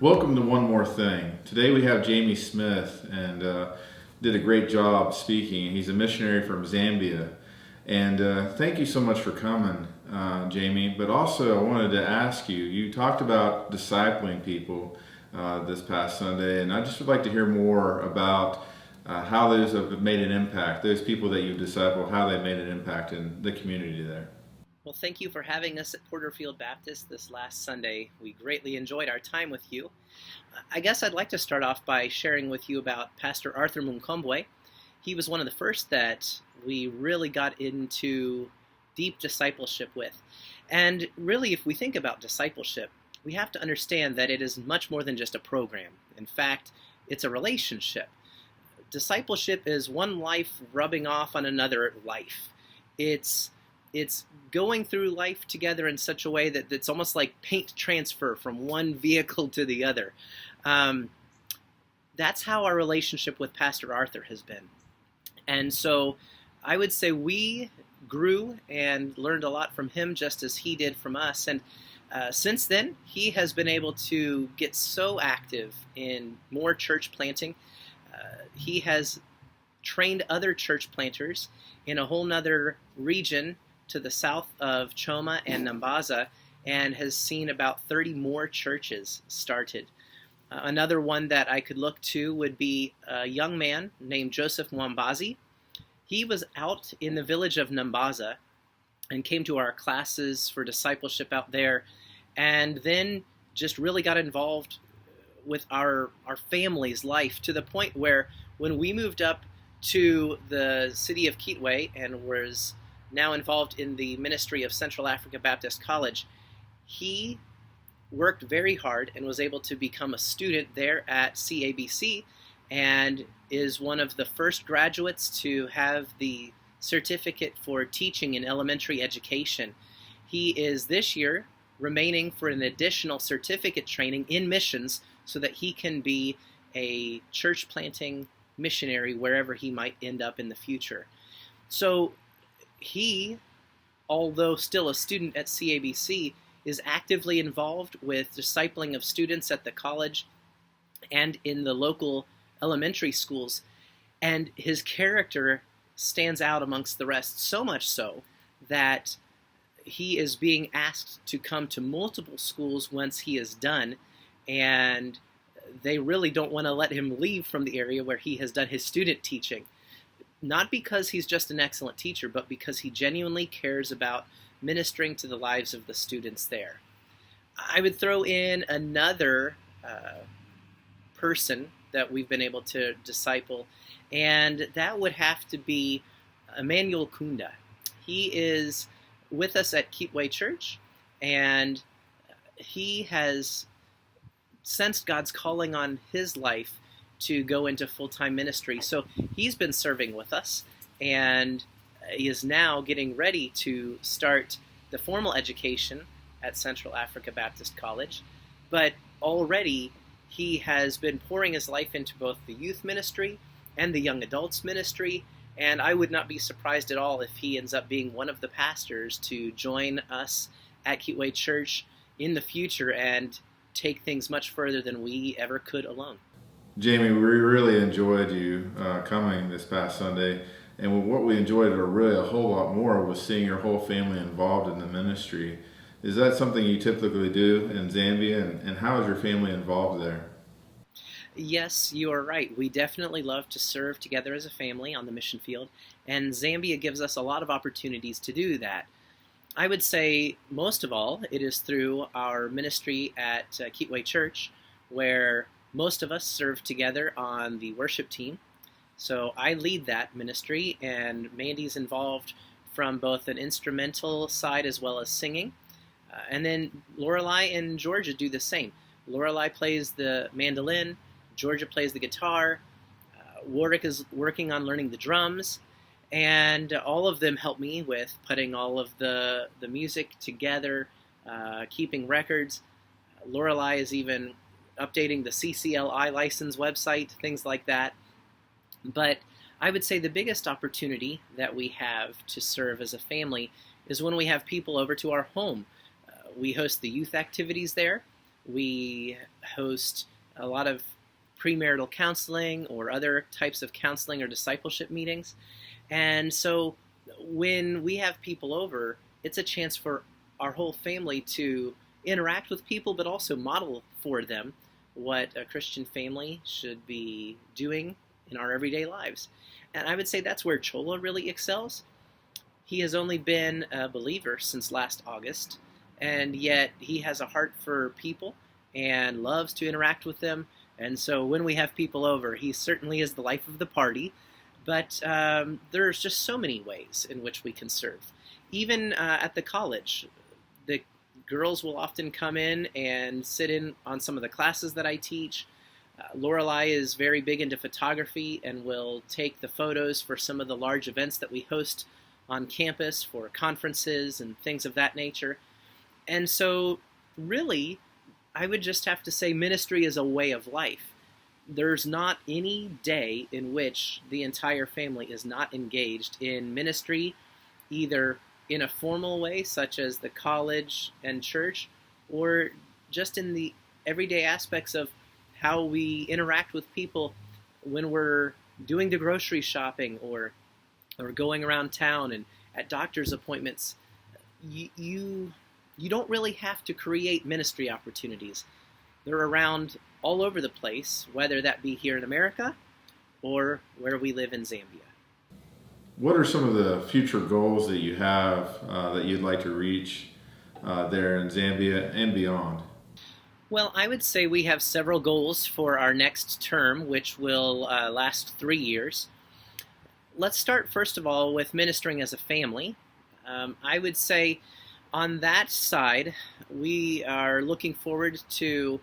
Welcome to One More Thing. Today we have Jamie Smith, and did a great job speaking. He's a missionary from Zambia. And thank you so much for coming, Jamie. But also, I wanted to ask you, you talked about discipling people this past Sunday, and I just would like to hear more about how those have made an impact, those people that you've discipled, how they've made an impact in the community there. Well, thank you for having us at Porterfield Baptist this last Sunday. We greatly enjoyed our time with you. I guess I'd like to start off by sharing with you about Pastor Arthur Munkombwe. He was one of the first that we really got into deep discipleship with. And really, if we think about discipleship, we have to understand that it is much more than just a program. In fact, it's a relationship. Discipleship is one life rubbing off on another life. It's going through life together in such a way that it's almost like paint transfer from one vehicle to the other. That's how our relationship with Pastor Arthur has been. And so I would say we grew and learned a lot from him just as he did from us. And since then, he has been able to get so active in more church planting. He has trained other church planters in a whole nother region to the south of Choma and Nambaza, and has seen about 30 more churches started. Another one that I could look to would be a young man named Joseph Mwambazi. He was out in the village of Nambaza and came to our classes for discipleship out there, and then just really got involved with our family's life to the point where when we moved up to the city of Kitwe and was now involved in the ministry of Central Africa Baptist College, he worked very hard and was able to become a student there at CABC and is one of the first graduates to have the certificate for teaching in elementary education. He is this year remaining for an additional certificate training in missions so that he can be a church planting missionary wherever he might end up in the future. So he, although still a student at CABC, is actively involved with discipling of students at the college and in the local elementary schools. And his character stands out amongst the rest, so much so that he is being asked to come to multiple schools once he is done, and they really don't want to let him leave from the area where he has done his student teaching. Not because he's just an excellent teacher, but because he genuinely cares about ministering to the lives of the students there. I would throw in another person that we've been able to disciple, and that would have to be Emmanuel Kunda. He is with us at Kitwe Church, and he has sensed God's calling on his life to go into full-time ministry. So he's been serving with us, and he is now getting ready to start the formal education at Central Africa Baptist College. But already he has been pouring his life into both the youth ministry and the young adults ministry, and I would not be surprised at all if he ends up being one of the pastors to join us at Kitwe Church in the future and take things much further than we ever could alone. Jamie, we really enjoyed you coming this past Sunday, and what we enjoyed really a whole lot more was seeing your whole family involved in the ministry. Is that something you typically do in Zambia, and how is your family involved there? Yes, you are right. We definitely love to serve together as a family on the mission field, and Zambia gives us a lot of opportunities to do that. I would say most of all, it is through our ministry at Kitwe Church, where most of us serve together on the worship team. So I lead that ministry, and Mandy's involved from both an instrumental side as well as singing. And then Lorelei and Georgia do the same. Lorelei plays the mandolin, Georgia plays the guitar, Warwick is working on learning the drums, and all of them help me with putting all of the music together, keeping records. Lorelei is even updating the CCLI license website, things like that. But I would say the biggest opportunity that we have to serve as a family is when we have people over to our home. We host the youth activities there. We host a lot of premarital counseling or other types of counseling or discipleship meetings. And so when we have people over, it's a chance for our whole family to interact with people, but also model for them what a Christian family should be doing in our everyday lives. And I would say that's where Chola really excels. He has only been a believer since last August, and yet he has a heart for people and loves to interact with them. And so when we have people over, he certainly is the life of the party. But there's just so many ways in which we can serve. Even at the college, the girls will often come in and sit in on some of the classes that I teach. Lorelei is very big into photography and will take the photos for some of the large events that we host on campus for conferences and things of that nature. And so really, I would just have to say ministry is a way of life. There's not any day in which the entire family is not engaged in ministry, either in a formal way, such as the college and church, or just in the everyday aspects of how we interact with people when we're doing the grocery shopping or going around town and at doctor's appointments. You don't really have to create ministry opportunities. They're around all over the place, whether that be here in America or where we live in Zambia. What are some of the future goals that you have that you'd like to reach there in Zambia and beyond? Well, I would say we have several goals for our next term, which will last 3 years. Let's start, first of all, with ministering as a family. I would say on that side, we are looking forward to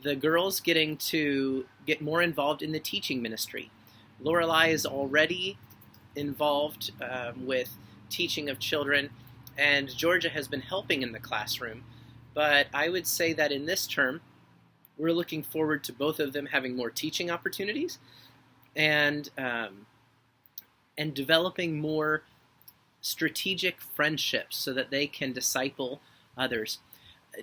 the girls getting to get more involved in the teaching ministry. Lorelei is already involved with teaching of children, and Georgia has been helping in the classroom. But I would say that in this term, we're looking forward to both of them having more teaching opportunities and developing more strategic friendships so that they can disciple others.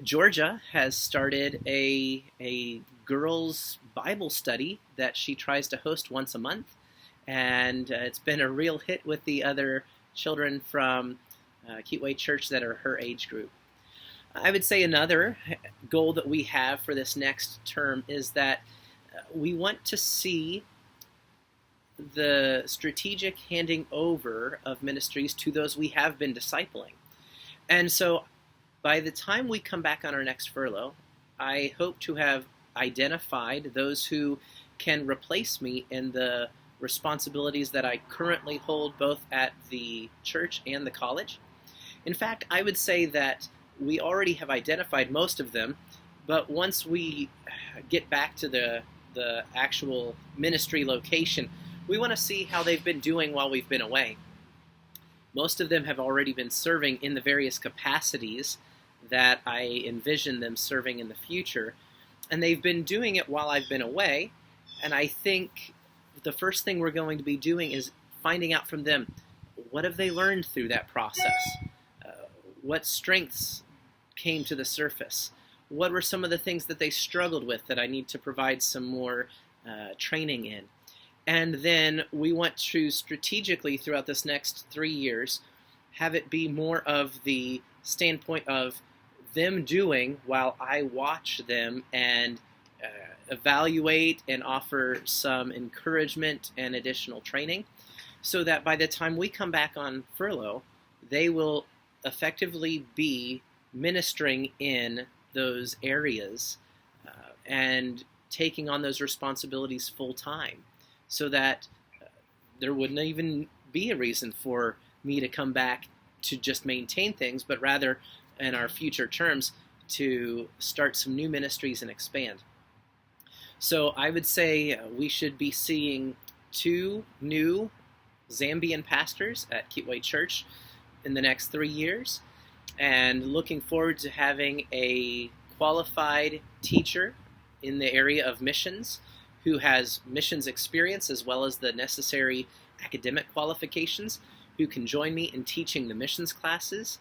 Georgia has started a girls' Bible study that she tries to host once a month, and it's been a real hit with the other children from Kitwe Church that are her age group. I would say another goal that we have for this next term is that we want to see the strategic handing over of ministries to those we have been discipling. And so by the time we come back on our next furlough, I hope to have identified those who can replace me in the responsibilities that I currently hold both at the church and the college. In fact, I would say that we already have identified most of them, but once we get back to the actual ministry location, we want to see how they've been doing while we've been away. Most of them have already been serving in the various capacities that I envision them serving in the future, and they've been doing it while I've been away, and I think the first thing we're going to be doing is finding out from them, what have they learned through that process? What strengths came to the surface? What were some of the things that they struggled with that I need to provide some more training in? And then we want to strategically, throughout this next 3 years, have it be more of the standpoint of them doing while I watch them and evaluate and offer some encouragement and additional training, so that by the time we come back on furlough, they will effectively be ministering in those areas and taking on those responsibilities full time, so that there wouldn't even be a reason for me to come back to just maintain things, but rather in our future terms to start some new ministries and expand. So I would say we should be seeing 2 new Zambian pastors at Kitwe Church in the next 3 years, and looking forward to having a qualified teacher in the area of missions who has missions experience as well as the necessary academic qualifications, who can join me in teaching the missions classes,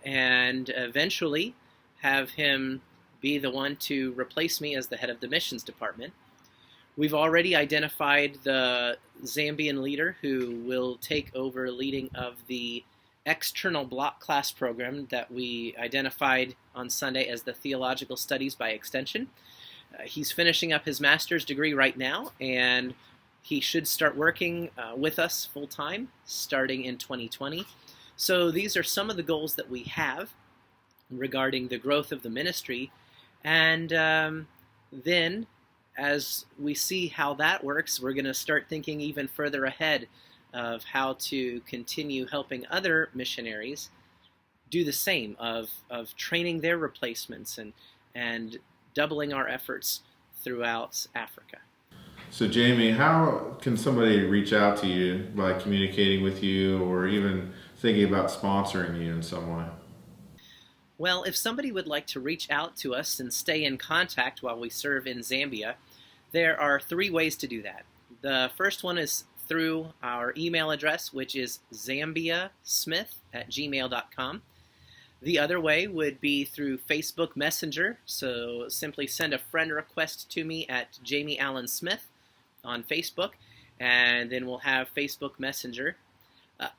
and eventually have him be the one to replace me as the head of the missions department. We've already identified the Zambian leader who will take over leading of the external block class program that we identified on Sunday as the Theological Studies by Extension. He's finishing up his master's degree right now, and he should start working with us full-time starting in 2020. So these are some of the goals that we have regarding the growth of the ministry. And then, as we see how that works, we're going to start thinking even further ahead of how to continue helping other missionaries do the same, of training their replacements and doubling our efforts throughout Africa. So Jamie, how can somebody reach out to you by communicating with you or even thinking about sponsoring you in some way? Well, if somebody would like to reach out to us and stay in contact while we serve in Zambia, there are 3 ways to do that. The first one is through our email address, which is zambiasmith@gmail.com. The other way would be through Facebook Messenger, so simply send a friend request to me at Jamie Allen Smith on Facebook, and then we'll have Facebook Messenger.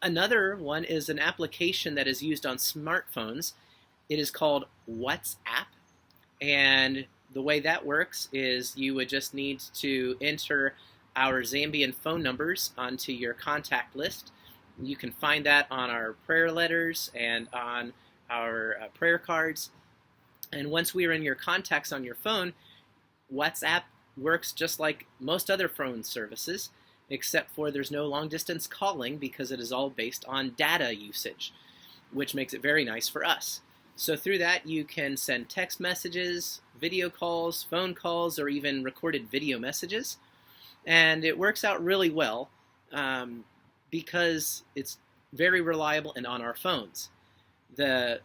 Another one is an application that is used on smartphones. It is called WhatsApp, and the way that works is you would just need to enter our Zambian phone numbers onto your contact list. You can find that on our prayer letters and on our prayer cards. And once we are in your contacts on your phone, WhatsApp works just like most other phone services, except for there's no long-distance calling because it is all based on data usage, which makes it very nice for us. So through that, you can send text messages, video calls, phone calls, or even recorded video messages. And it works out really well because it's very reliable and on our phones. The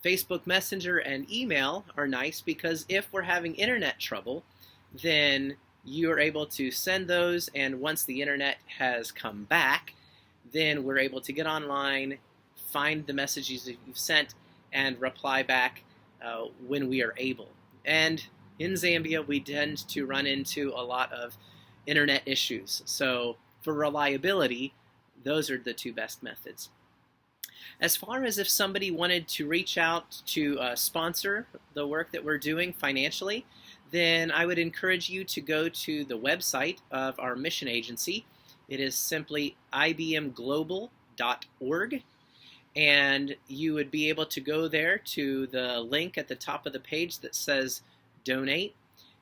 Facebook Messenger and email are nice because if we're having internet trouble, then you're able to send those, and once the internet has come back, then we're able to get online, find the messages that you've sent, and reply back when we are able. And in Zambia, we tend to run into a lot of internet issues. So for reliability, those are the 2 best methods. As far as if somebody wanted to reach out to sponsor the work that we're doing financially, then I would encourage you to go to the website of our mission agency. It is simply ibmglobal.org, and you would be able to go there to the link at the top of the page that says donate,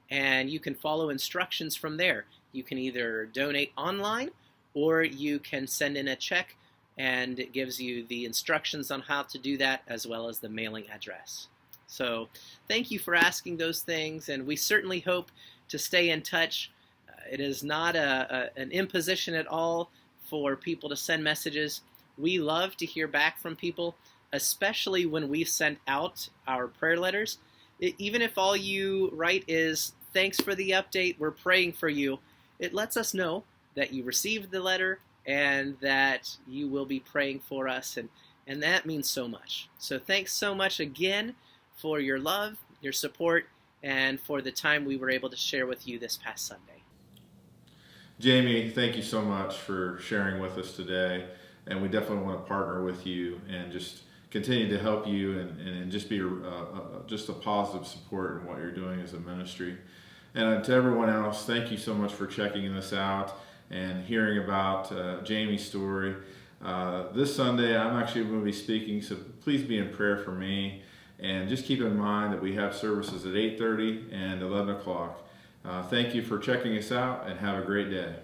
and you can follow instructions from there. You can either donate online or you can send in a check, and it gives you the instructions on how to do that as well as the mailing address. So thank you for asking those things, and we certainly hope to stay in touch. It is not an imposition at all for people to send messages. We love to hear back from people, especially when we send out our prayer letters. Even if all you write is, "Thanks for the update, we're praying for you," it lets us know that you received the letter and that you will be praying for us, and that means so much. So thanks so much again for your love, your support, and for the time we were able to share with you this past Sunday. Jamie, thank you so much for sharing with us today, and we definitely want to partner with you and just continue to help you and just be just a positive support in what you're doing as a ministry. And to everyone else, thank you so much for checking this out and hearing about Jamie's story. This Sunday, I'm actually going to be speaking, so please be in prayer for me. And just keep in mind that we have services at 8:30 and 11 o'clock. Thank you for checking us out, and have a great day.